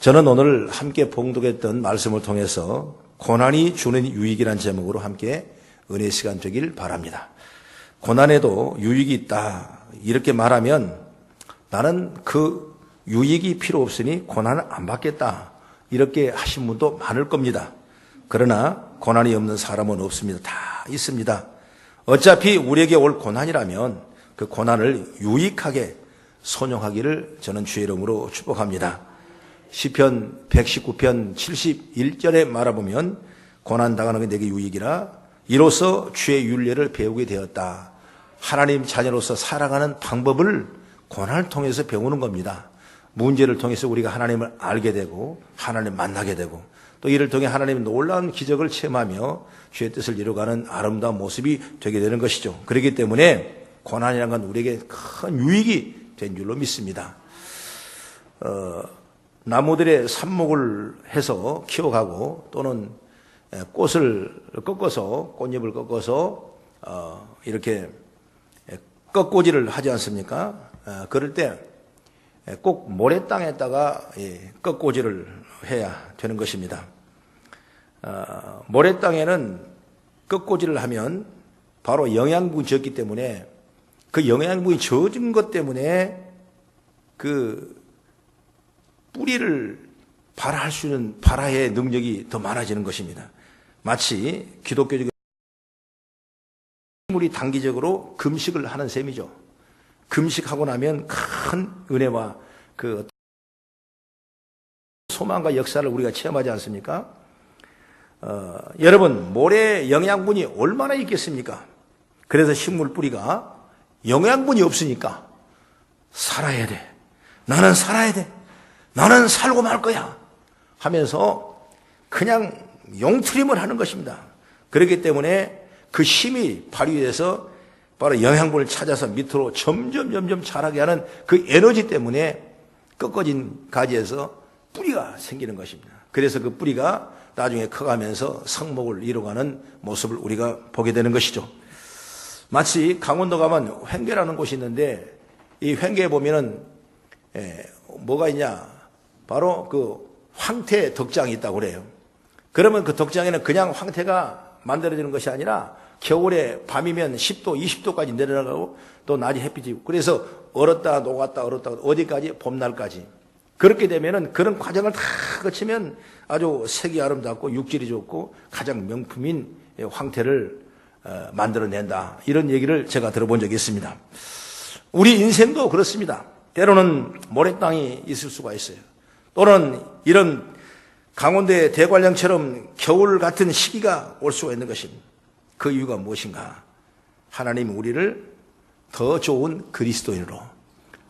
저는 오늘 함께 봉독했던 말씀을 통해서 고난이 주는 유익이라는 제목으로 함께 은혜 시간 되길 바랍니다. 고난에도 유익이 있다 이렇게 말하면 나는 그 유익이 필요 없으니 고난을 안 받겠다 이렇게 하신 분도 많을 겁니다. 그러나 고난이 없는 사람은 없습니다. 다 있습니다. 어차피 우리에게 올 고난이라면 그 고난을 유익하게 선용하기를 저는 주의 이름으로 축복합니다. 시편 119편 71절에 말해보면 고난당하는 게 내게 유익이라 이로써 주의 윤례를 배우게 되었다. 하나님 자녀로서 살아가는 방법을 고난을 통해서 배우는 겁니다. 문제를 통해서 우리가 하나님을 알게 되고 하나님 만나게 되고 또 이를 통해 하나님의 놀라운 기적을 체험하며 주의 뜻을 이루어가는 아름다운 모습이 되게 되는 것이죠. 그렇기 때문에 고난이라는 건 우리에게 큰 유익이 된 줄로 믿습니다. 나무들의 삽목을 해서 키워가고 또는 꽃을 꺾어서 꽃잎을 꺾어서 이렇게 꺾고지를 하지 않습니까? 그럴 때 꼭 모래땅에다가 꺾고지를 해야 되는 것입니다. 모래땅에는 꺾고지를 하면 바로 영양분이 적기 때문에 그 영양분이 젖은 것 때문에 그 뿌리를 발화할 수 있는 발화의 능력이 더 많아지는 것입니다. 마치 기독교적인 식물이 단기적으로 금식을 하는 셈이죠. 금식하고 나면 큰 은혜와 그 소망과 역사를 우리가 체험하지 않습니까? 여러분, 모래에 영양분이 얼마나 있겠습니까? 그래서 식물 뿌리가 영양분이 없으니까 살아야 돼. 나는 살아야 돼. 나는 살고 말 거야 하면서 그냥 용트림을 하는 것입니다. 그렇기 때문에 그 힘이 발휘돼서 바로 영양분을 찾아서 밑으로 점점 자라게 하는 그 에너지 때문에 꺾어진 가지에서 뿌리가 생기는 것입니다. 그래서 그 뿌리가 나중에 커가면서 성목을 이루어가는 모습을 우리가 보게 되는 것이죠. 마치 강원도 가면 횡계라는 곳이 있는데 이 횡계에 보면은 뭐가 있냐? 바로 그 황태 덕장이 있다고 그래요. 그러면 그 덕장에는 그냥 황태가 만들어지는 것이 아니라 겨울에 밤이면 10도, 20도까지 내려가고 또 낮에 햇빛이 있고 그래서 얼었다 녹았다 어디까지? 봄날까지. 그렇게 되면은 그런 과정을 다 거치면 아주 색이 아름답고 육질이 좋고 가장 명품인 황태를 만들어낸다. 이런 얘기를 제가 들어본 적이 있습니다. 우리 인생도 그렇습니다. 때로는 모래땅이 있을 수가 있어요. 또는 이런 강원도의 대관령처럼 겨울 같은 시기가 올 수가 있는 것입니다. 그 이유가 무엇인가? 하나님이 우리를 더 좋은 그리스도인으로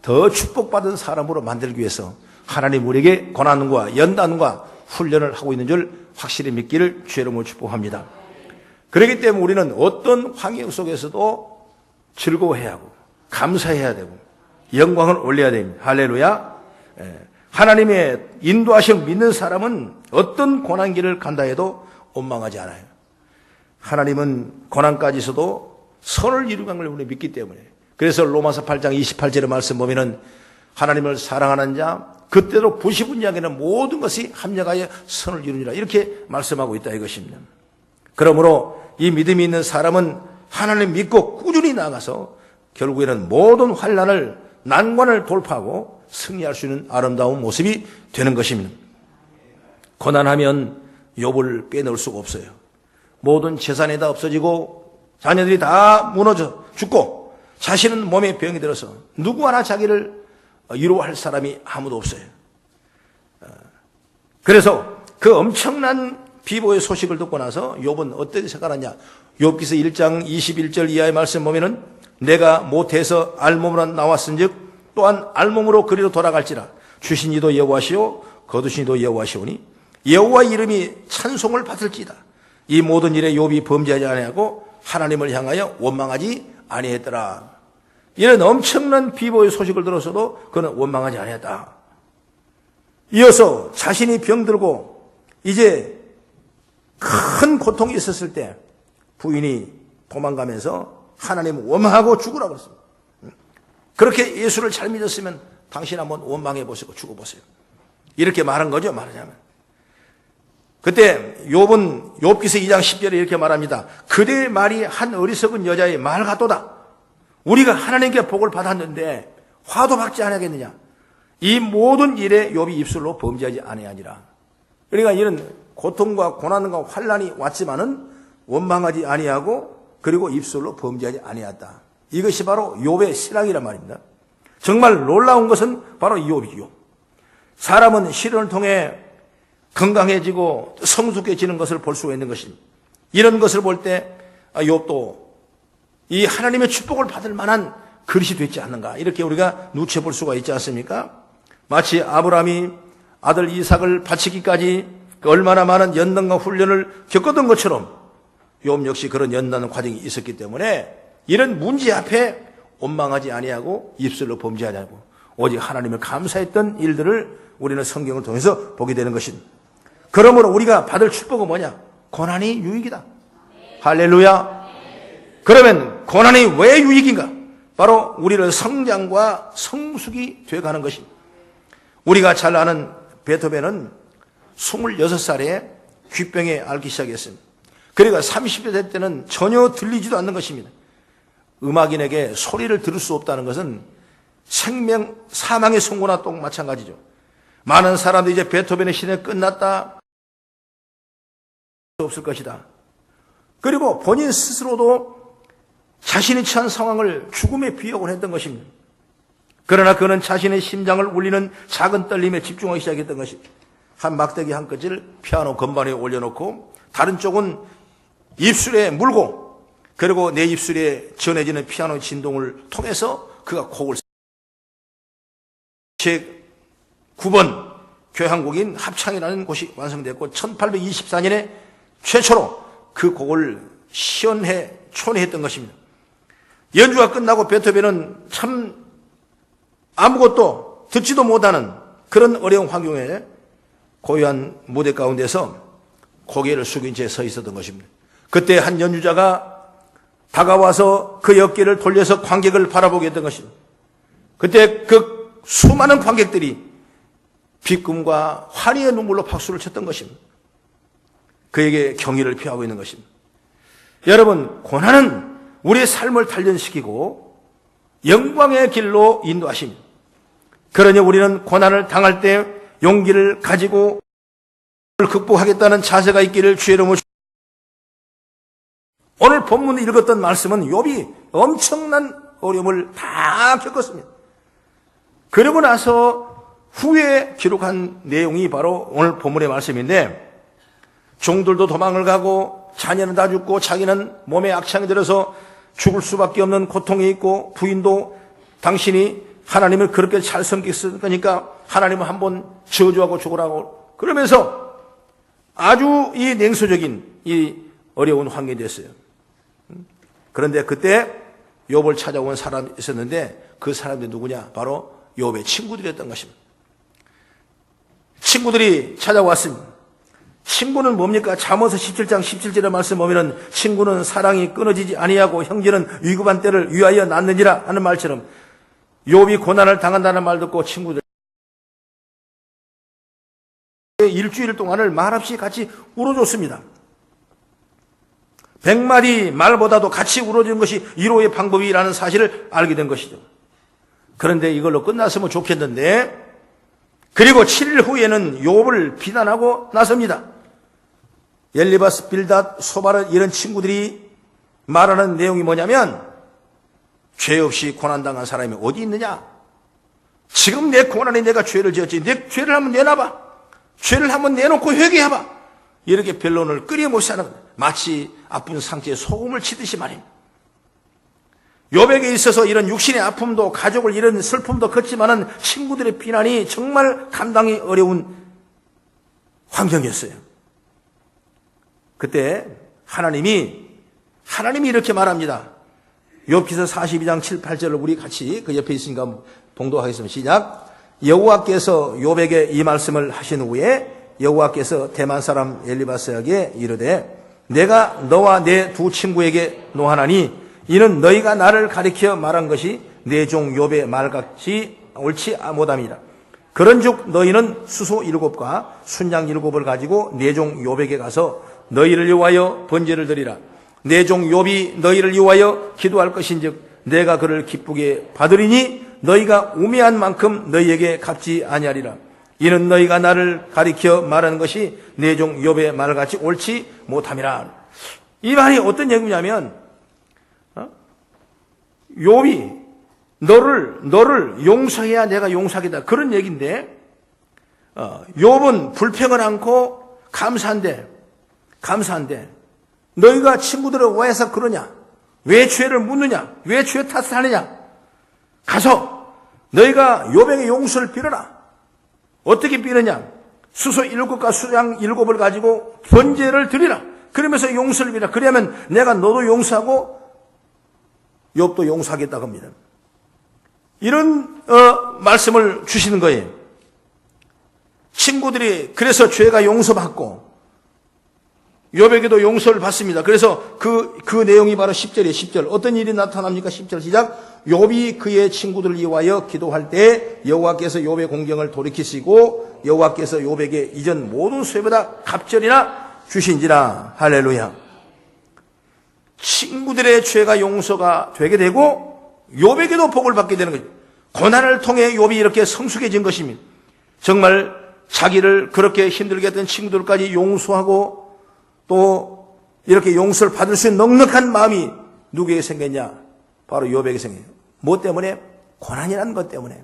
더 축복받은 사람으로 만들기 위해서 하나님 우리에게 고난과 연단과 훈련을 하고 있는 줄 확실히 믿기를 주의 이름으로 축복합니다. 그렇기 때문에 우리는 어떤 환경 속에서도 즐거워해야 하고 감사해야 되고 영광을 올려야 됩니다. 할렐루야. 하나님의 인도하심 믿는 사람은 어떤 고난길을 간다 해도 원망하지 않아요. 하나님은 고난까지서도 선을 이루는 걸 우리 믿기 때문에 그래서 로마서 8장 28절의 말씀 보면은 하나님을 사랑하는 자 그때로 부시분 이야기는 모든 것이 합력하여 선을 이루니라 이렇게 말씀하고 있다 이것입니다. 그러므로 이 믿음이 있는 사람은 하나님 믿고 꾸준히 나아가서 결국에는 모든 환난을 난관을 돌파하고 승리할 수 있는 아름다운 모습이 되는 것입니다. 고난하면 욥을 빼놓을 수가 없어요. 모든 재산이 다 없어지고 자녀들이 다 무너져 죽고 자신은 몸에 병이 들어서 누구 하나 자기를 위로할 사람이 아무도 없어요. 그래서 그 엄청난 비보의 소식을 듣고 나서 욥은 어떻게 생각하냐? 욥기서 1장 21절 이하의 말씀 보면은 내가 모태에서 알몸으로 나왔은즉 또한 알몸으로 그리로 돌아갈지라 주신 이도 여호와시오 거두신 이도 여호와시오니 여호와 이름이 찬송을 받을지다. 이 모든 일에 욥이 범죄하지 아니하고 하나님을 향하여 원망하지 아니했더라. 이런 엄청난 비보의 소식을 들었어도 그는 원망하지 아니했다. 이어서 자신이 병들고 이제 큰 고통이 있었을 때 부인이 도망가면서 하나님을 원망하고 죽으라고 했습니다. 그렇게 예수를 잘 믿었으면 당신 한번 원망해 보시고 죽어보세요. 이렇게 말한 거죠, 말하자면. 그때 욥은 욥기서 2장 10절에 이렇게 말합니다. 그대의 말이 한 어리석은 여자의 말 같도다. 우리가 하나님께 복을 받았는데 화도 받지 않겠느냐. 이 모든 일에 욥이 입술로 범죄하지 아니하니라. 그러니까 이런 고통과 고난과 환난이 왔지만은 원망하지 아니하고 그리고 입술로 범죄하지 아니하였다. 이것이 바로 욥의 신앙이란 말입니다. 정말 놀라운 것은 바로 욥이요. 사람은 시련을 통해 건강해지고 성숙해지는 것을 볼 수가 있는 것입니다. 이런 것을 볼 때 욥도 이 하나님의 축복을 받을 만한 그릇이 됐지 않는가, 이렇게 우리가 누춰볼 수가 있지 않습니까? 마치 아브라함이 아들 이삭을 바치기까지 얼마나 많은 연단과 훈련을 겪었던 것처럼 욥 역시 그런 연단 과정이 있었기 때문에 이런 문제 앞에 원망하지 아니하고 입술로 범죄하지 않고 오직 하나님을 감사했던 일들을 우리는 성경을 통해서 보게 되는 것입니다. 그러므로 우리가 받을 축복은 뭐냐? 고난이 유익이다. 할렐루야. 그러면 고난이 왜 유익인가? 바로 우리를 성장과 성숙이 되어가는 것입니다. 우리가 잘 아는 베토벤은 26살에 귓병에 앓기 시작했습니다. 그러니까 30대 될 때는 전혀 들리지도 않는 것입니다. 음악인에게 소리를 들을 수 없다는 것은 생명, 사망의 선고나 똑 마찬가지죠. 많은 사람들이 이제 베토벤의 시대가 끝났다, 없을 것이다. 그리고 본인 스스로도 자신이 처한 상황을 죽음에 비유하곤 했던 것입니다. 그러나 그는 자신의 심장을 울리는 작은 떨림에 집중하기 시작했던 것입니다. 한 막대기 한 끗을 피아노 건반에 올려놓고 다른 쪽은 입술에 물고 그리고 내 입술에 전해지는 피아노 진동을 통해서 그가 곡을 제 9번 교향곡인 합창이라는 곳이 완성됐고 1824년에 최초로 그 곡을 촌해했던 것입니다. 연주가 끝나고 베토벤은 참 아무것도 듣지도 못하는 그런 어려운 환경에 고요한 무대 가운데서 고개를 숙인 채 서 있었던 것입니다. 그때 한 연주자가 다가와서 그 어깨를 돌려서 관객을 바라보게 했던 것입니다. 그때 그 수많은 관객들이 비꿈과 환희의 눈물로 박수를 쳤던 것입니다. 그에게 경의를 표하고 있는 것입니다. 여러분, 고난은 우리의 삶을 단련시키고 영광의 길로 인도하십니다. 그러니 우리는 고난을 당할 때 용기를 가지고 극복하겠다는 자세가 있기를 주의 이름으로. 오늘 본문에 읽었던 말씀은 욥이 엄청난 어려움을 다 겪었습니다. 그러고 나서 후에 기록한 내용이 바로 오늘 본문의 말씀인데, 종들도 도망을 가고 자녀는 다 죽고 자기는 몸에 악창이 들어서 죽을 수밖에 없는 고통이 있고, 부인도 당신이 하나님을 그렇게 잘 섬겼으니까 하나님을 한번 저주하고 죽으라고 그러면서 아주 이 냉소적인 이 어려운 환경이 됐어요. 그런데 그때 욥을 찾아온 사람이 있었는데 그 사람들이 누구냐? 바로 욥의 친구들이었던 것입니다. 친구들이 찾아왔습니다. 친구는 뭡니까? 잠언서 17장 17절의 말씀 보면은 친구는 사랑이 끊어지지 아니하고 형제는 위급한 때를 위하여 낳느니라 하는 말처럼 욥이 고난을 당한다는 말 듣고 친구들 일주일 동안을 말없이 같이 울어줬습니다. 100마디 말보다도 같이 울어주는 것이 위로의 방법이라는 사실을 알게 된 것이죠. 그런데 이걸로 끝났으면 좋겠는데, 그리고 7일 후에는 욥을 비난하고 나섭니다. 엘리바스, 빌닷, 소바르 이런 친구들이 말하는 내용이 뭐냐면, 죄 없이 고난당한 사람이 어디 있느냐? 지금 내 고난에 내가 죄를 지었지. 내 죄를 한번 내놔봐. 죄를 한번 내놓고 회개해봐. 이렇게 변론을 끊임없이 하는 거예요. 마치 아픈 상처에 소금을 치듯이 말입니다. 욥에게 있어서 이런 육신의 아픔도 가족을 잃은 슬픔도 컸지만은 친구들의 비난이 정말 감당이 어려운 환경이었어요. 그때 하나님이 이렇게 말합니다. 욥기서 42장 7, 8절을 우리 같이 그 옆에 있으니까 봉독하겠습니다. 시작. 여호와께서 욥에게 이 말씀을 하신 후에 여호와께서 대만 사람 엘리바스에게 이르되 내가 너와 내 두 친구에게 노하나니 이는 너희가 나를 가리켜 말한 것이 내 종 욥의 말같이 옳지 못함이라. 그런즉 너희는 수소 7과 순양 7을 가지고 내 종 욥에게 가서 너희를 위하여 번제를 드리라. 내 종 욥이 너희를 위하여 기도할 것인즉 내가 그를 기쁘게 받으리니 너희가 우매한 만큼 너희에게 갚지 아니하리라. 이는 너희가 나를 가리켜 말하는 것이 내 종 욥의 말같이 옳지 못함이라. 이 말이 어떤 얘기냐면 욥이 너를 용서해야 내가 용서하겠다, 그런 얘기인데, 욥은 불평을 않고 감사한데 너희가 친구들을 왜 해서 그러냐? 왜 죄를 묻느냐? 왜 죄 탓을 하느냐? 가서 너희가 욥에게 용서를 빌어라. 어떻게 빌느냐? 수소 7과 수양 7을 가지고 번제를 드리라. 그러면서 용서를 빌어라. 그러면 내가 너도 용서하고 욥도 용서하겠다고 합니다. 이런 말씀을 주시는 거예요. 친구들이 그래서 죄가 용서받고 욥에게도 용서를 받습니다. 그래서 그 내용이 바로 10절이에요. 10절. 어떤 일이 나타납니까? 10절 시작. 욥이 그의 친구들을 위하여 기도할 때 여호와께서 욥의 공경을 돌이키시고 여호와께서 욥에게 이전 모든 수혜보다 갑절이나 주신지라. 할렐루야. 친구들의 죄가 용서가 되게 되고 욥에게도 복을 받게 되는 거죠. 고난을 통해 욥이 이렇게 성숙해진 것입니다. 정말 자기를 그렇게 힘들게 했던 친구들까지 용서하고 또 이렇게 용서를 받을 수 있는 넉넉한 마음이 누구에게 생겼냐? 바로 욥에게 생겨요. 뭐 때문에? 고난이라는 것 때문에.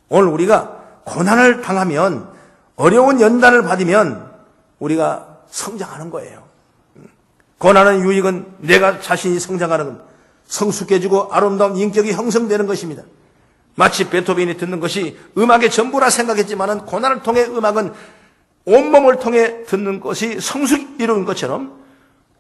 오늘 우리가 고난을 당하면, 어려운 연단을 받으면 우리가 성장하는 거예요. 고난의 유익은 내가 자신이 성장하는 겁니다. 성숙해지고 아름다운 인격이 형성되는 것입니다. 마치 베토벤이 듣는 것이 음악의 전부라 생각했지만 고난을 통해 음악은 온몸을 통해 듣는 것이 성숙 이루는 것처럼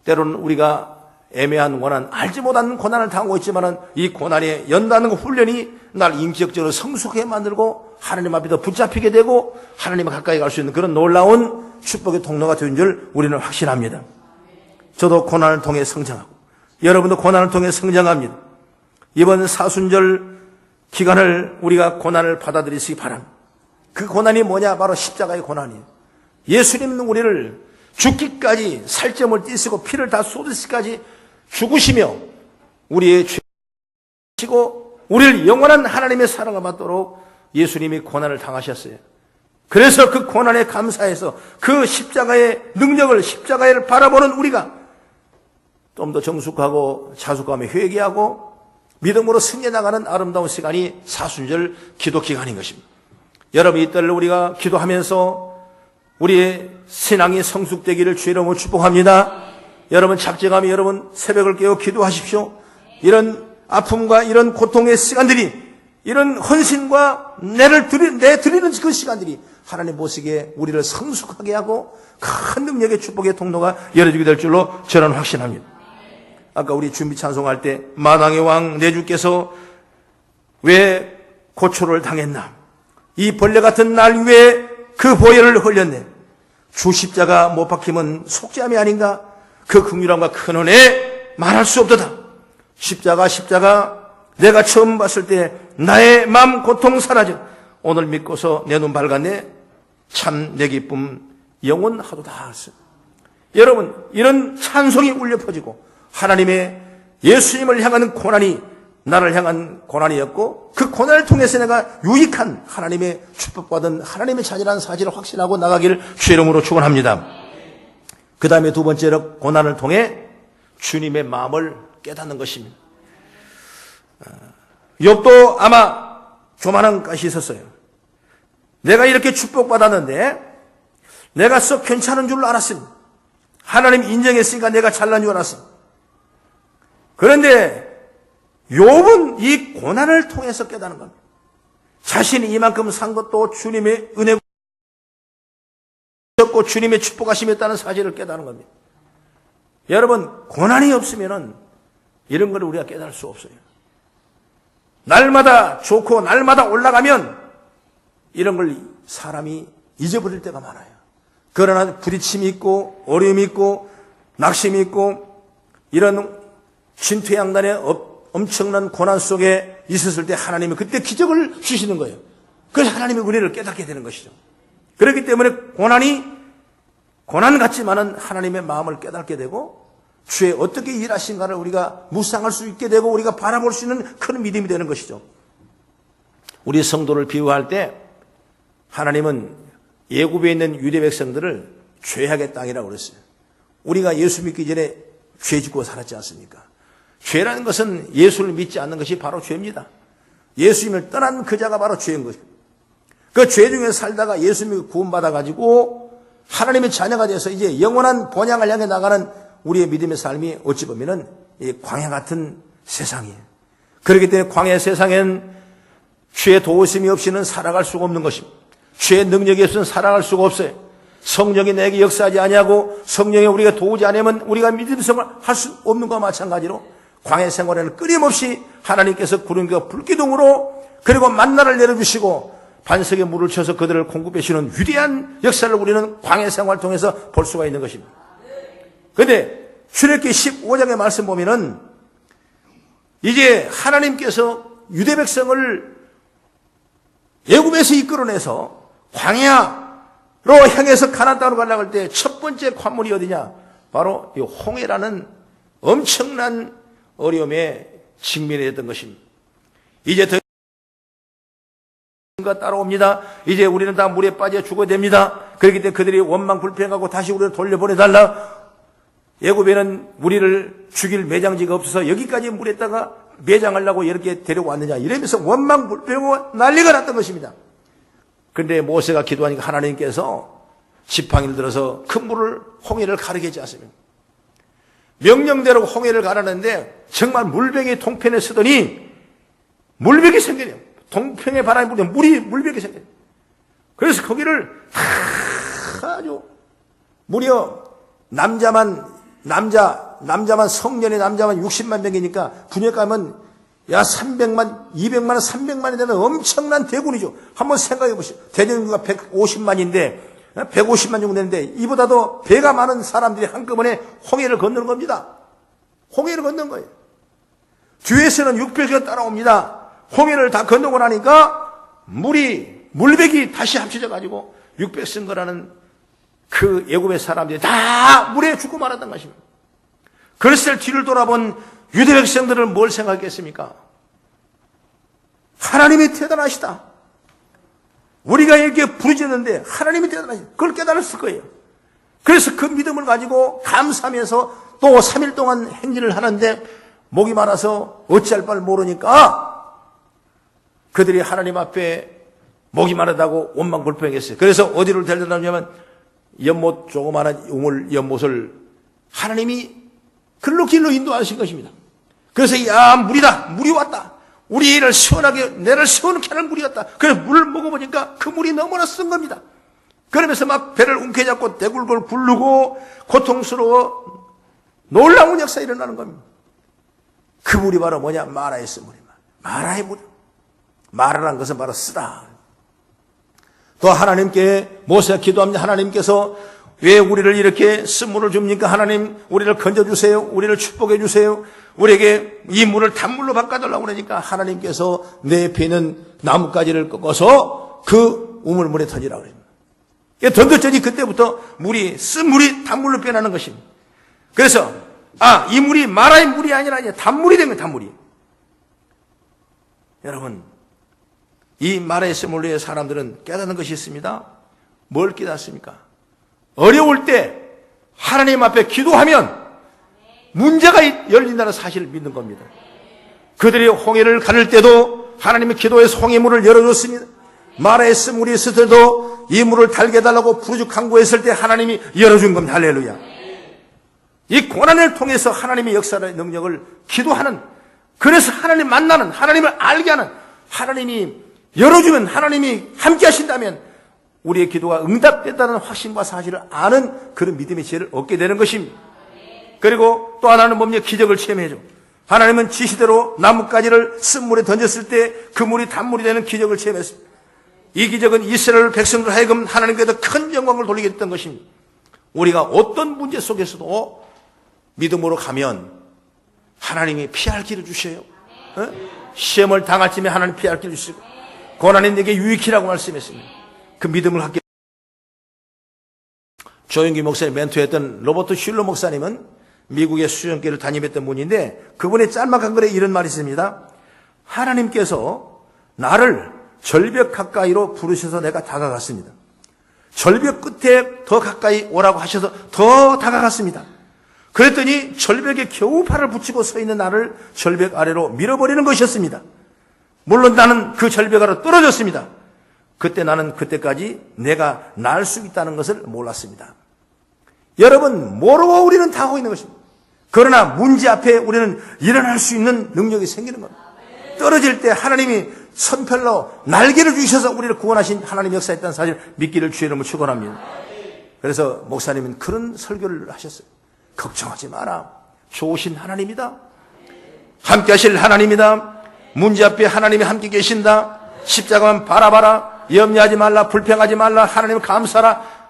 때로는 우리가 애매한 고난, 알지 못하는 고난을 당하고 있지만 이 고난에 연다는 훈련이 날 인격적으로 성숙하게 만들고 하나님 앞에 더 붙잡히게 되고 하나님과 가까이 갈 수 있는 그런 놀라운 축복의 통로가 된 줄 우리는 확신합니다. 저도 고난을 통해 성장하고 여러분도 고난을 통해 성장합니다. 이번 사순절 기간을 우리가 고난을 받아들이시기 바랍니다. 그 고난이 뭐냐? 바로 십자가의 고난이에요. 예수님은 우리를 죽기까지 살점을 띠시고 피를 다 쏟으시기까지 죽으시며 우리의 죄지고 우리를 영원한 하나님의 사랑을 받도록 예수님이 고난을 당하셨어요. 그래서 그 고난에 감사해서 그 십자가의 능력을, 십자가를 바라보는 우리가 좀 더 정숙하고 자숙하며 회개하고 믿음으로 승리해 나가는 아름다운 시간이 사순절 기도 기간인 것입니다. 여러분, 이때를 우리가 기도하면서 우리의 신앙이 성숙되기를 주의 이름으로 축복합니다. 여러분, 작정하며 여러분 새벽을 깨어 기도하십시오. 이런 아픔과 이런 고통의 시간들이, 이런 헌신과 내드리는 그 시간들이 하나님 보시기에 우리를 성숙하게 하고 큰 능력의 축복의 통로가 열어지게 될 줄로 저는 확신합니다. 아까 우리 준비 찬송할 때 만왕의 왕 내 주께서 왜 고초를 당했나? 이 벌레 같은 날 위에 그 보혈을 흘렸네. 주 십자가 못 박힘은 속죄함이 아닌가? 그 긍휼함과 큰 은혜 말할 수 없도다. 십자가 내가 처음 봤을 때 나의 마음 고통 사라져. 오늘 믿고서 내 눈 밝았네. 참 내 기쁨 영원하도다. 여러분, 이런 찬송이 울려 퍼지고 하나님의 예수님을 향하는 고난이 나를 향한 고난이었고 그 고난을 통해서 내가 유익한 하나님의 축복받은 하나님의 자녀라는 사실을 확신하고 나가기를 주의 이름으로 축원합니다. 그 다음에 두 번째로 고난을 통해 주님의 마음을 깨닫는 것입니다. 욥도 아마 교만한 것이 있었어요. 내가 이렇게 축복받았는데 내가 썩 괜찮은 줄 알았습니다. 하나님 인정했으니까 내가 잘난 줄 알았습니다. 그런데 욥은 이 고난을 통해서 깨닫는 겁니다. 자신이 이만큼 산 것도 주님의 은혜고 주님의 축복하심이었다는 사실을 깨닫는 겁니다. 여러분, 고난이 없으면 이런 걸 우리가 깨달을 수 없어요. 날마다 좋고 날마다 올라가면 이런 걸 사람이 잊어버릴 때가 많아요. 그러나 부딪힘이 있고 어려움이 있고 낙심이 있고 이런 진퇴양난의 엄청난 고난 속에 있었을 때 하나님은 그때 기적을 주시는 거예요. 그래서 하나님의 은혜를 깨닫게 되는 것이죠. 그렇기 때문에 고난 같지만은 하나님의 마음을 깨닫게 되고 주의 어떻게 일하신가를 우리가 묵상할 수 있게 되고 우리가 바라볼 수 있는 큰 믿음이 되는 것이죠. 우리 성도를 비유할 때 하나님은 예굽에 있는 유대 백성들을 죄악의 땅이라고 그랬어요. 우리가 예수 믿기 전에 죄 짓고 살았지 않습니까? 죄라는 것은 예수를 믿지 않는 것이 바로 죄입니다. 예수님을 떠난 그 자가 바로 죄인 것이고 그 죄 중에 살다가 예수 믿고 구원받아가지고 하나님의 자녀가 돼서 이제 영원한 본향을 향해 나가는 우리의 믿음의 삶이 어찌 보면은 광야 같은 세상이에요. 그렇기 때문에 광야 세상엔 주의 도우심이 없이는 살아갈 수가 없는 것입니다. 주의 능력이 없이는 살아갈 수가 없어요. 성령이 내게 역사하지 아니하고 성령이 우리가 도우지 않으면 우리가 믿음 생활을 할 수 없는 것과 마찬가지로 광야 생활에는 끊임없이 하나님께서 구름과 불기둥으로 그리고 만나를 내려주시고 반석에 물을 쳐서 그들을 공급해 주시는 위대한 역사를 우리는 광야 생활을 통해서 볼 수가 있는 것입니다. 그런데 출애굽기 15장의 말씀 보면은 이제 하나님께서 유대 백성을 애굽에서 이끌어내서 광야로 향해서 가나안 땅으로 가려고 할 때 첫 번째 관문이 어디냐? 바로 이 홍해라는 엄청난 어려움에 직면했던 것입니다. 이제 더 따라옵니다. 이제 우리는 다 물에 빠져 죽어야 됩니다. 그렇기 때문에 그들이 원망 불평하고 다시 우리를 돌려보내달라. 애굽에는 우리를 죽일 매장지가 없어서 여기까지 물에다가 매장하려고 이렇게 데려왔느냐 이러면서 원망 불평하고 난리가 났던 것입니다. 그런데 모세가 기도하니까 하나님께서 지팡이를 들어서 큰 물을 홍해를 가르게 하지 않습니까? 명령대로 홍해를 가라는데 정말 물벽이 동편에 서더니 물벽이 생겨요. 동편에 바람이 불면 물벽이 생겨요. 그래서 거기를 아주 무려 남자만 성년의 남자만 60만 명이니까 분역하면 야 300만, 200만, 300만이 되는 엄청난 대군이죠. 한번 생각해 보시죠. 대전인구가 150만인데 150만 정도 되는데 이보다도 배가 많은 사람들이 한꺼번에 홍해를 건너는 겁니다. 홍해를 건너는 거예요. 뒤에서는 600여 따라옵니다. 홍해를 다 건너고 나니까 물백이 다시 합쳐져 가지고 600성 거라는 그 애굽의 사람들이 다 물에 죽고 말았던 것입니다. 그랬을 뒤를 돌아본 유대 백성들은 뭘 생각했습니까? 하나님이 대단하시다. 우리가 이렇게 부르짖는데 하나님이 대단하시다. 그걸 깨달았을 거예요. 그래서 그 믿음을 가지고 감사하면서 또 3일 동안 행진을 하는데 목이 말아서 어찌할 바를 모르니까 그들이 하나님 앞에 목이 마르다고 원망불평했어요. 그래서 어디를 데려다냐면 연못, 조그마한 우물 연못을 하나님이 길로 인도하신 것입니다. 그래서 야 물이다, 물이 왔다. 우리를 시원하게 내를 시원하게 하는 물이 왔다. 그래서 물을 먹어보니까 그 물이 너무나 쓴 겁니다. 그러면서 막 배를 움켜잡고 대굴굴 굴르고 고통스러워 놀라운 역사가 일어나는 겁니다. 그 물이 바로 뭐냐? 마라의 쓴 물입니다. 마라의 물. 마라라는 것은 바로 쓰다. 또 하나님께 모세가 기도합니다. 하나님께서 왜 우리를 이렇게 쓴 물을 줍니까? 하나님 우리를 건져주세요. 우리를 축복해 주세요. 우리에게 이 물을 단물로 바꿔달라고 그러니까 하나님께서 내 옆에 있는 나뭇가지를 꺾어서 그 우물물에 던지라고 그럽니다. 던졌더니 그때부터 쓴 물이 단물로 변하는 것입니다. 그래서 이 물이 마라의 물이 아니라 이제 단물이 된 거예요. 단물이. 여러분 이 마라의 쓴 물의 사람들은 깨닫는 것이 있습니다. 뭘 깨닫습니까? 어려울 때 하나님 앞에 기도하면 문제가 열린다는 사실을 믿는 겁니다. 그들이 홍해를 가를 때도 하나님의 기도에서 홍해물을 열어줬습니다. 마라의 쓴 물이 있을 때도 이 물을 달게 해달라고 부르짖 간구했을 때 하나님이 열어준 겁니다. 할렐루야. 이 고난을 통해서 하나님의 역사의 능력을 기도하는, 그래서 하나님 만나는, 하나님을 알게 하는, 하나님이 열어주면, 하나님이 함께 하신다면 우리의 기도가 응답됐다는 확신과 사실을 아는 그런 믿음의 지혜를 얻게 되는 것입니다. 그리고 또 하나는 뭡니까? 기적을 체험해줘. 하나님은 지시대로 나뭇가지를 쓴 물에 던졌을 때 그 물이 단물이 되는 기적을 체험했습니다. 이 기적은 이스라엘 백성들 하여금 하나님께서 큰 영광을 돌리게 됐던 것입니다. 우리가 어떤 문제 속에서도 믿음으로 가면 하나님이 피할 길을 주셔요. 시험을 당할 쯤에 하나님 피할 길을 주시고, 고난이 내게 유익이라고 말씀했습니다. 그 믿음을 갖게. 조영기 목사님 멘토했던 로버트 슐러 목사님은 미국의 수련교를 담임했던 분인데 그분의 짤막한 글에 이런 말이 있습니다. 하나님께서 나를 절벽 가까이로 부르셔서 내가 다가갔습니다. 절벽 끝에 더 가까이 오라고 하셔서 더 다가갔습니다. 그랬더니 절벽에 겨우 팔을 붙이고 서 있는 나를 절벽 아래로 밀어버리는 것이었습니다. 물론 나는 그 절벽 아래로 떨어졌습니다. 그때 나는 그때까지 내가 날 수 있다는 것을 몰랐습니다. 여러분, 모르고 우리는 다 하고 있는 것입니다. 그러나 문제 앞에 우리는 일어날 수 있는 능력이 생기는 겁니다. 떨어질 때 하나님이 선펠로 날개를 주셔서 우리를 구원하신 하나님 역사했다는 사실 믿기를 주의 이름으로 축원합니다. 그래서 목사님은 그런 설교를 하셨어요. 걱정하지 마라. 좋으신 하나님이다. 함께 하실 하나님이다. 문제 앞에 하나님이 함께 계신다. 십자가만 바라봐라. 염려하지 말라. 불평하지 말라. 하나님을 감사하라.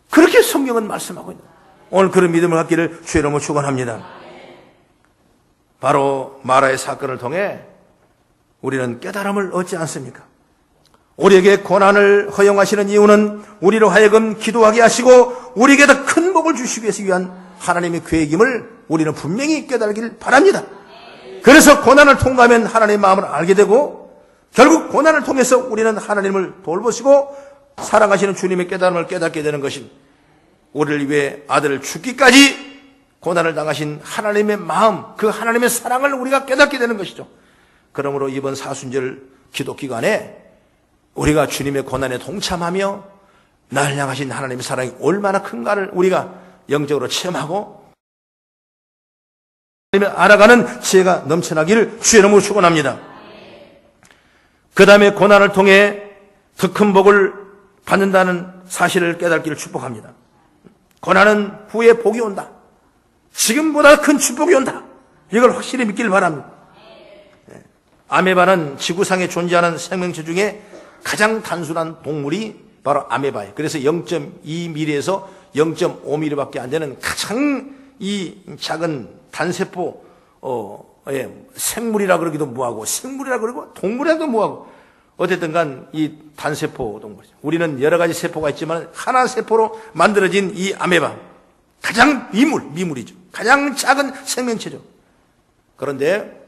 그렇게 성경은 말씀하고 있는 거예요. 오늘 그런 믿음을 갖기를 주의 이름으로 축원합니다. 바로 마라의 사건을 통해 우리는 깨달음을 얻지 않습니까? 우리에게 고난을 허용하시는 이유는 우리로 하여금 기도하게 하시고 우리에게 더 큰 복을 주시기 위한 하나님의 계획임을 우리는 분명히 깨달길 바랍니다. 그래서 고난을 통과하면 하나님의 마음을 알게 되고 결국 고난을 통해서 우리는 하나님을 돌보시고 사랑하시는 주님의 깨달음을 깨닫게 되는 것입니다. 우리를 위해 아들을 죽기까지 고난을 당하신 하나님의 마음, 그 하나님의 사랑을 우리가 깨닫게 되는 것이죠. 그러므로 이번 사순절 기도 기간에 우리가 주님의 고난에 동참하며 나를 향하신 하나님의 사랑이 얼마나 큰가를 우리가 영적으로 체험하고 하나님을 알아가는 지혜가 넘쳐나기를 주의 이름으로 축원합니다. 그 다음에 고난을 통해 더 큰 복을 받는다는 사실을 깨닫기를 축복합니다. 고난은 후에 복이 온다. 지금보다 큰 축복이 온다. 이걸 확실히 믿기를 바랍니다. 아메바는 지구상에 존재하는 생명체 중에 가장 단순한 동물이 바로 아메바예요. 그래서 0.2mm에서 0.5mm밖에 안 되는 가장 이 작은 단세포 생물이라 그러기도 뭐하고 생물이라 그러고 동물이라도 뭐하고 어쨌든 간 이 단세포 동물이죠. 우리는 여러 가지 세포가 있지만 하나 세포로 만들어진 이 아메바 가장 미물이죠. 가장 작은 생명체죠. 그런데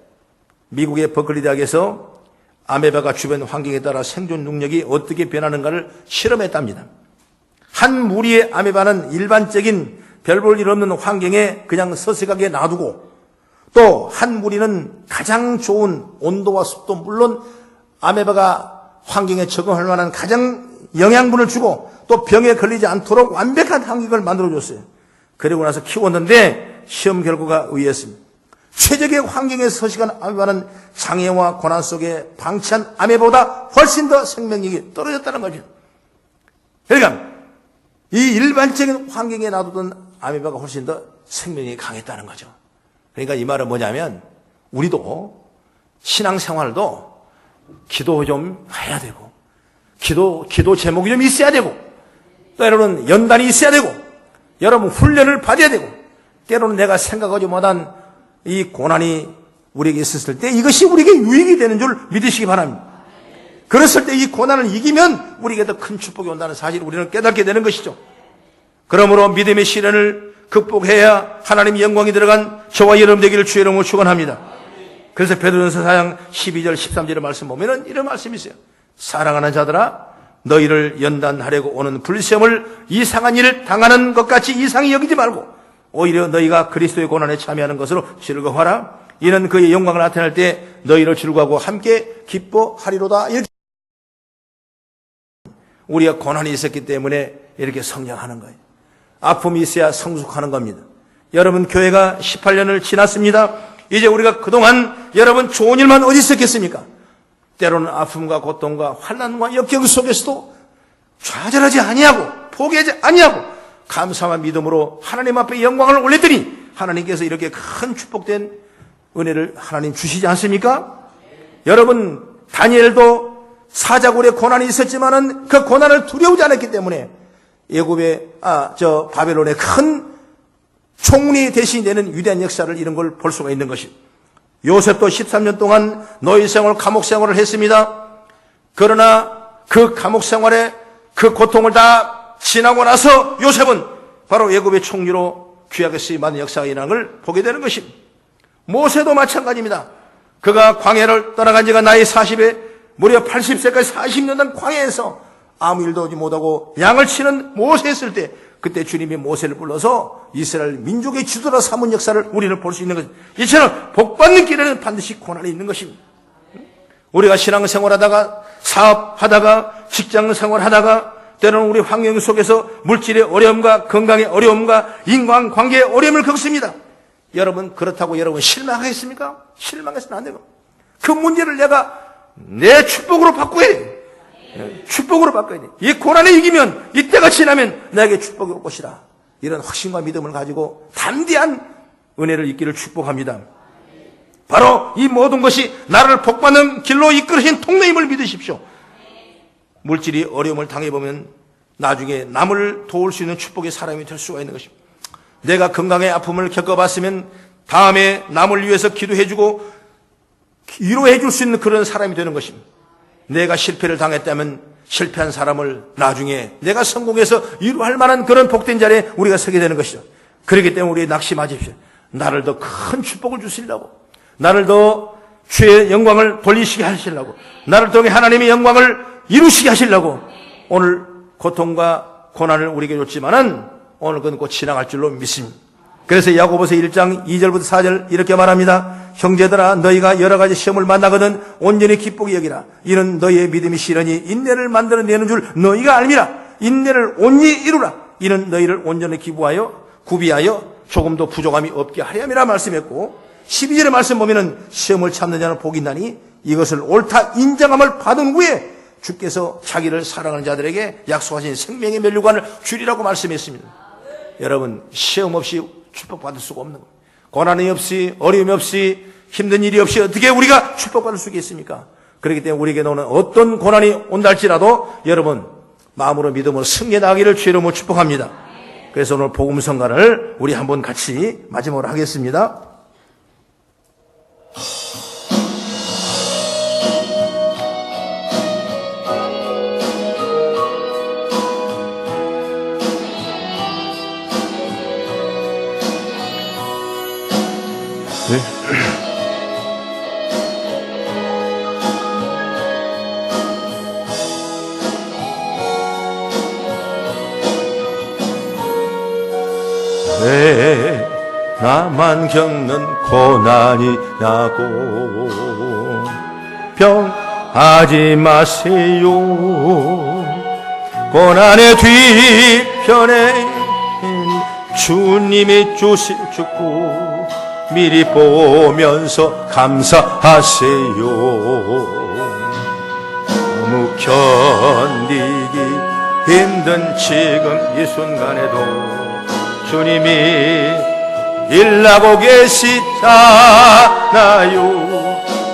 미국의 버클리 대학에서 아메바가 주변 환경에 따라 생존 능력이 어떻게 변하는가를 실험했답니다. 한 무리의 아메바는 일반적인 별 볼 일 없는 환경에 그냥 서식하게 놔두고 또 한 무리는 가장 좋은 온도와 습도 물론 아메바가 환경에 적응할 만한 가장 영양분을 주고 또 병에 걸리지 않도록 완벽한 환경을 만들어줬어요. 그리고 나서 키웠는데 시험 결과가 의외였습니다. 최적의 환경에 서식한 아메바는 장애와 고난 속에 방치한 아메바보다 훨씬 더 생명력이 떨어졌다는 거죠. 그러니까 이 일반적인 환경에 놔두던 아메바가 훨씬 더 생명력이 강했다는 거죠. 그러니까 이 말은 뭐냐면 우리도 신앙생활도 기도 좀 해야 되고 기도 제목이 좀 있어야 되고 또 여러분 연단이 있어야 되고 여러분 훈련을 받아야 되고 때로는 내가 생각하지 못한 이 고난이 우리에게 있었을 때 이것이 우리에게 유익이 되는 줄 믿으시기 바랍니다. 그랬을 때 이 고난을 이기면 우리에게 더 큰 축복이 온다는 사실을 우리는 깨닫게 되는 것이죠. 그러므로 믿음의 시련을 극복해야 하나님의 영광이 들어간 저와 여러분 되기를 주의 이름으로 축원합니다. 그래서 베드로전서 4장 12절 13절의 말씀 보면은 이런 말씀이 있어요. 사랑하는 자들아 너희를 연단하려고 오는 불시험을 이상한 일을 당하는 것 같이 이상히 여기지 말고 오히려 너희가 그리스도의 고난에 참여하는 것으로 즐거워하라. 이는 그의 영광을 나타낼 때 너희를 즐거워하고 함께 기뻐하리로다. 이렇게 우리가 고난이 있었기 때문에 이렇게 성장하는 거예요. 아픔이 있어야 성숙하는 겁니다. 여러분 교회가 18년을 지났습니다. 이제 우리가 그동안 여러분 좋은 일만 어디 있었겠습니까? 때로는 아픔과 고통과 환난과 역경 속에서도 좌절하지 아니하고 포기하지 아니하고 감사와 믿음으로 하나님 앞에 영광을 올렸더니 하나님께서 이렇게 큰 축복된 은혜를 하나님 주시지 않습니까? 여러분 다니엘도 사자굴에 고난이 있었지만은 그 고난을 두려우지 않았기 때문에 애굽의 바벨론의 큰 총리 대신이 되는 위대한 역사를 이런 걸 볼 수가 있는 것입니다. 요셉도 13년 동안 노예 생활, 감옥 생활을 했습니다. 그러나 그 감옥 생활에 그 고통을 다 지나고 나서 요셉은 바로 애굽의 총리로 귀하게 쓰임받는 역사가 일어나는 걸 보게 되는 것입니다. 모세도 마찬가지입니다. 그가 광야를 떠나간 지가 나이 40에 무려 80세까지 40년간 광야에서 아무 일도 하지 못하고 양을 치는 모세였을 때, 그때 주님이 모세를 불러서 이스라엘 민족의 지도자 삼은 역사를 우리는 볼 수 있는 것입니다. 이처럼 복받는 길에는 반드시 고난이 있는 것입니다. 우리가 신앙생활하다가, 사업하다가, 직장생활하다가, 때로는 우리 환경 속에서 물질의 어려움과 건강의 어려움과 인간관계의 어려움을 겪습니다. 여러분, 그렇다고 여러분 실망하겠습니까? 실망해서는 안 되고, 그 문제를 내가 내 축복으로 바꿔야 돼. 축복으로 바꿔야 돼. 이 고난을 이기면, 이때가 지나면 나에게 축복이 올 것이다. 이런 확신과 믿음을 가지고 담대한 은혜를 잊기를 축복합니다. 바로 이 모든 것이 나를 복받는 길로 이끌으신 통로임을 믿으십시오. 물질이 어려움을 당해보면 나중에 남을 도울 수 있는 축복의 사람이 될 수가 있는 것입니다. 내가 건강의 아픔을 겪어봤으면 다음에 남을 위해서 기도해주고 위로해줄 수 있는 그런 사람이 되는 것입니다. 내가 실패를 당했다면 실패한 사람을 나중에 내가 성공해서 위로할 만한 그런 복된 자리에 우리가 서게 되는 것이죠. 그렇기 때문에 우리 낙심하십시오. 나를 더 큰 축복을 주시려고, 나를 더 주의 영광을 돌리시게 하시려고, 나를 통해 하나님의 영광을 이루시게 하시려고 오늘 고통과 고난을 우리에게 줬지만은 오늘 그건 곧 지나갈 줄로 믿습니다. 그래서 야고보서 1장 2절부터 4절 이렇게 말합니다. 형제들아, 너희가 여러 가지 시험을 만나거든 온전히 기쁘게 여기라. 이는 너희의 믿음이 실하니 인내를 만들어내는 줄 너희가 알미라. 인내를 온전히 이루라. 이는 너희를 온전히 구비하여 조금도 부족함이 없게 하려 함이라 말씀했고, 12절의 말씀 보면은 시험을 참는 자는 복이 있나니 이것을 옳다 인정함을 받은 후에 주께서 자기를 사랑하는 자들에게 약속하신 생명의 면류관을 주리라고 말씀했습니다. 여러분, 시험 없이 축복받을 수가 없는 겁니다. 고난이 없이, 어려움이 없이, 힘든 일이 없이 어떻게 우리가 축복받을 수 있겠습니까? 그렇기 때문에 우리에게 오는 어떤 고난이 온다 할지라도 여러분 마음으로 믿음으로 승리해 나가기를 주의 이름으로 축복합니다. 그래서 오늘 복음 성가를 우리 한번 같이 마지막으로 하겠습니다. 네. 왜 나만 겪는 고난이 나고 병하지 마세요. 고난의 뒤편에 주님이 주실 축복 미리 보면서 감사하세요. 너무 견디기 힘든 지금 이 순간에도 주님이 일하고 계시잖아요.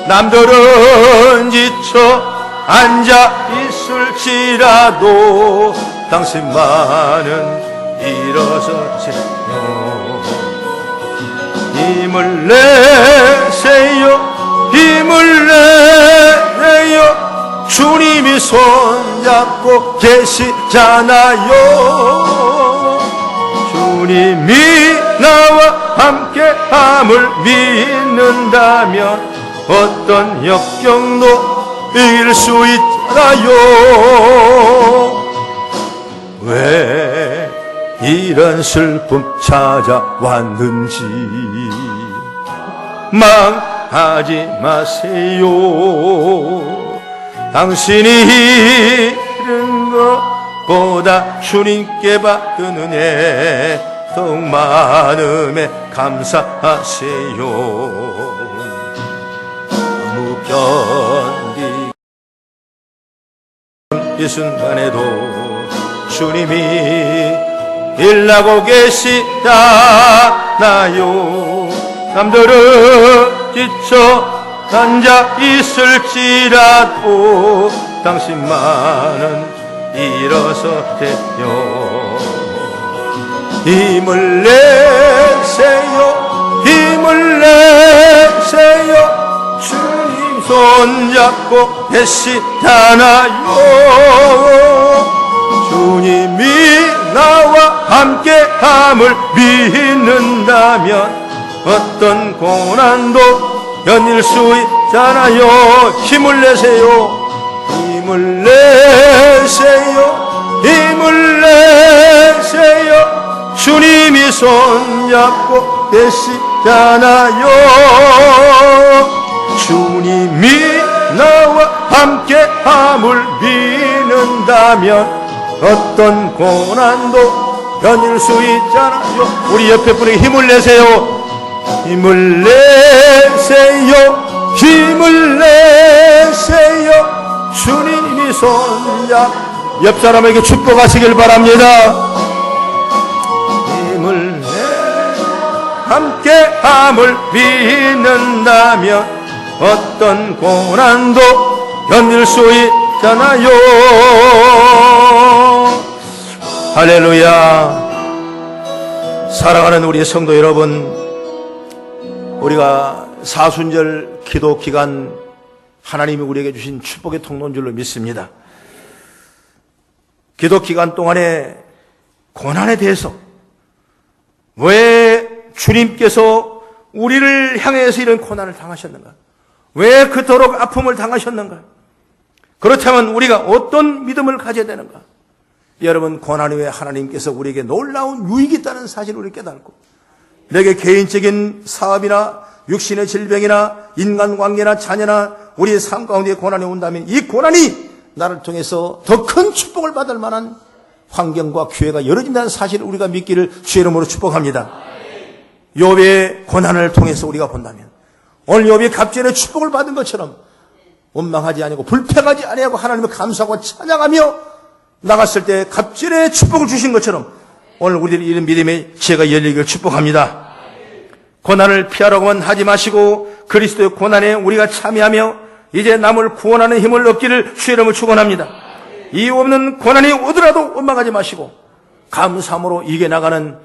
남들은 지쳐 앉아 있을지라도 당신만은 일어서세요. 힘을 내세요. 힘을 내요. 주님이 손잡고 계시잖아요. 주님이 나와 함께함을 믿는다면 어떤 역경도 이길 수 있잖아요. 왜 이런 슬픔 찾아왔는지 망하지 마세요. 당신이 잃은 것보다 주님께 받은 은혜 더욱 많음에 감사하세요. 너무 견디기 이 순간에도 주님이 일하고 계시잖아요. 남들은 지쳐 앉아 있을지라도 당신만은 일어서세요. 힘을 내세요. 힘을 내세요. 주님 손 손잡고 대시하나요. 주님이 나와 함께함을 믿는다면 어떤 고난도 견딜 수 있잖아요. 힘을 내세요. 힘을 내세요. 힘을 내세요. 주님이 손잡고 계시잖아요. 주님이 나와 함께함을 믿는다면 어떤 고난도 견딜 수 있잖아요. 우리 옆에 분에게 힘을 내세요. 힘을 내세요. 힘을 내세요. 주님이 손잡. 옆 사람에게 축복하시길 바랍니다. 힘을 내 함께함을 믿는다면 어떤 고난도 견딜 수 있잖아요. 할렐루야. 사랑하는 우리 성도 여러분, 우리가 사순절 기도 기간 하나님이 우리에게 주신 축복의 통로인 줄로 믿습니다. 기도 기간 동안에 고난에 대해서 왜 주님께서 우리를 향해서 이런 고난을 당하셨는가? 왜 그토록 아픔을 당하셨는가? 그렇다면 우리가 어떤 믿음을 가져야 되는가? 여러분, 고난 후에 하나님께서 우리에게 놀라운 유익이 있다는 사실을 우리 깨닫고, 내게 개인적인 사업이나 육신의 질병이나 인간관계나 자녀나 우리의 삶 가운데 고난이 온다면 이 고난이 나를 통해서 더 큰 축복을 받을 만한 환경과 기회가 열어진다는 사실을 우리가 믿기를 주의 이름으로 축복합니다. 욥의 고난을 통해서 우리가 본다면 오늘 욥이 갑절의 축복을 받은 것처럼 원망하지 아니고 불평하지 아니하고 하나님을 감사하고 찬양하며 나갔을 때 갑절의 축복을 주신 것처럼 오늘 우리들이 이런 믿음의 지혜가 열리기를 축복합니다. 고난을 피하려고만 하지 마시고 그리스도의 고난에 우리가 참여하며 이제 남을 구원하는 힘을 얻기를 주의 이름으로 축원합니다. 이유 없는 고난이 오더라도 원망하지 마시고 감사함으로 이겨나가는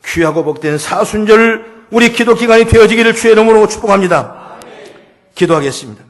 귀하고 복된 사순절 우리 기도 기간이 되어지기를 주의 이름으로 축복합니다. 기도하겠습니다.